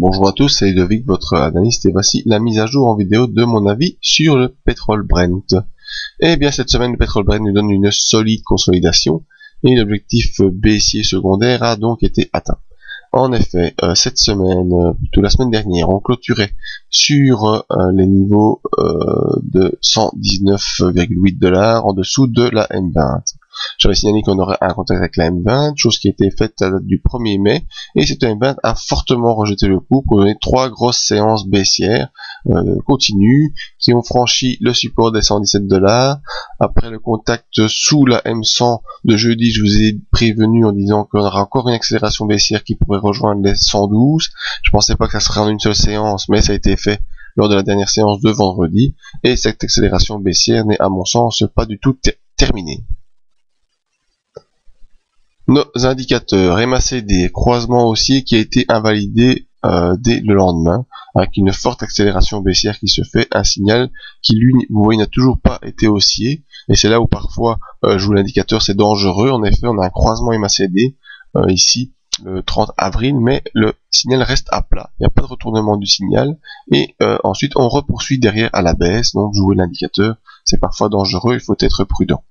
Bonjour à tous, c'est Ludovic, votre analyste, et voici la mise à jour en vidéo de mon avis sur le pétrole Brent. Et bien cette semaine, le pétrole Brent nous donne une solide consolidation, et l'objectif baissier secondaire a donc été atteint. En effet, cette semaine, plutôt la semaine dernière, on clôturait sur les niveaux de 119,8$ en dessous de la M20. J'avais signalé qu'on aurait un contact avec la M20, chose qui a été faite à la date du 1er mai, et cette M20 a fortement rejeté le coup pour donner 3 grosses séances baissières continues qui ont franchi le support des 117$. Après le contact sous la M100 de jeudi, je vous ai prévenu en disant qu'on aura encore une accélération baissière qui pourrait rejoindre les 112. Je pensais pas que ça serait en une seule séance, mais ça a été fait lors de la dernière séance de vendredi, et cette accélération baissière n'est à mon sens pas du tout terminée. Nos indicateurs MACD, croisement haussier qui a été invalidé dès le lendemain, avec une forte accélération baissière qui se fait, un signal qui lui, vous voyez, n'a toujours pas été haussier, et c'est là où parfois je vous l'indicateur c'est dangereux. En effet, on a un croisement MACD ici le 30 avril, mais le signal reste à plat, il n'y a pas de retournement du signal, et ensuite on repoursuit derrière à la baisse, donc jouer l'indicateur c'est parfois dangereux, il faut être prudent.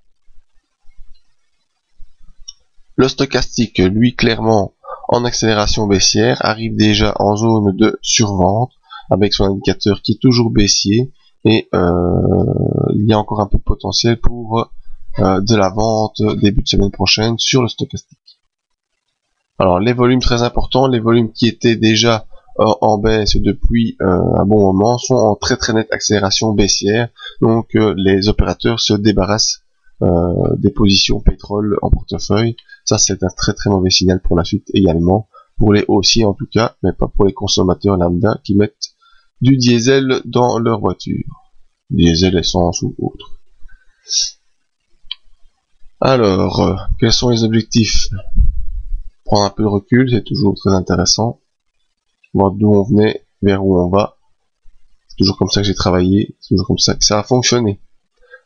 Le stochastique, lui, clairement en accélération baissière, arrive déjà en zone de survente avec son indicateur qui est toujours baissier, et il y a encore un peu de potentiel pour de la vente début de semaine prochaine sur le stochastique. Alors les volumes très importants, les volumes qui étaient déjà en baisse depuis un bon moment sont en très nette accélération baissière, donc les opérateurs se débarrassent des positions pétrole en portefeuille. Ça c'est un très mauvais signal pour la suite également, pour les haussiers en tout cas, mais pas pour les consommateurs lambda qui mettent du diesel dans leur voiture, diesel, essence ou autre. Alors quels sont les objectifs? Prendre un peu de recul, c'est toujours très intéressant, voir d'où on venait, vers où on va. C'est toujours comme ça que j'ai travaillé, c'est toujours comme ça que ça a fonctionné.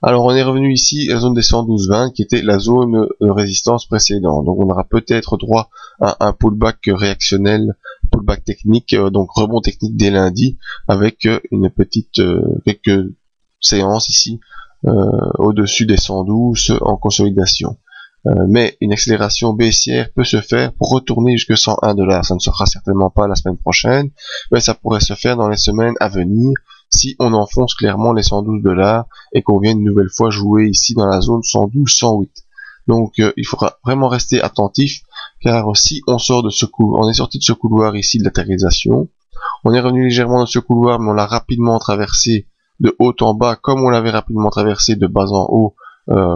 Alors on est revenu ici à la zone des 112,20 qui était la zone de résistance précédente. Donc on aura peut-être droit à un pullback réactionnel, pullback technique, donc rebond technique dès lundi, avec une petite quelques séances ici au-dessus des 112 en consolidation. Mais une accélération baissière peut se faire pour retourner jusque 101$. Ça ne sera certainement pas la semaine prochaine, mais ça pourrait se faire dans les semaines à venir, si on enfonce clairement les 112$ et qu'on vient une nouvelle fois jouer ici dans la zone 112-108. Donc il faudra vraiment rester attentif, car si on sort de ce couloir, on est sorti de ce couloir ici de latérisation, on est revenu légèrement dans ce couloir, mais on l'a rapidement traversé de haut en bas, comme on l'avait rapidement traversé de bas en haut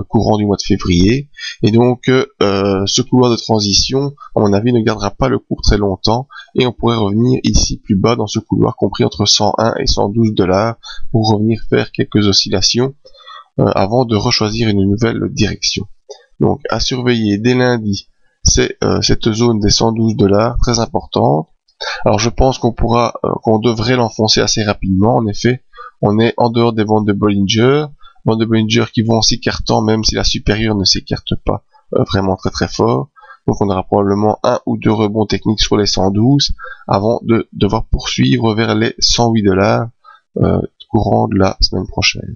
courant du mois de février, et donc ce couloir de transition à mon avis ne gardera pas le cours très longtemps, et on pourrait revenir ici plus bas dans ce couloir compris entre 101 et 112$ pour revenir faire quelques oscillations avant de rechoisir une nouvelle direction. Donc à surveiller dès lundi, c'est cette zone des 112$, très importante. Alors je pense qu'on devrait l'enfoncer assez rapidement. En effet, on est en dehors des ventes de Bollinger qui vont s'écartant, même si la supérieure ne s'écarte pas vraiment très fort. Donc on aura probablement un ou deux rebonds techniques sur les 112 avant de devoir poursuivre vers les 108$ courant de la semaine prochaine.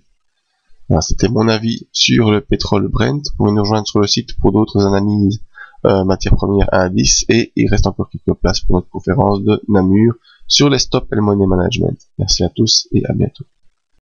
Voilà, c'était mon avis sur le pétrole Brent. Vous pouvez nous rejoindre sur le site pour d'autres analyses matières premières à indices, et il reste encore quelques places pour notre conférence de Namur sur les stops et le money management. Merci à tous et à bientôt.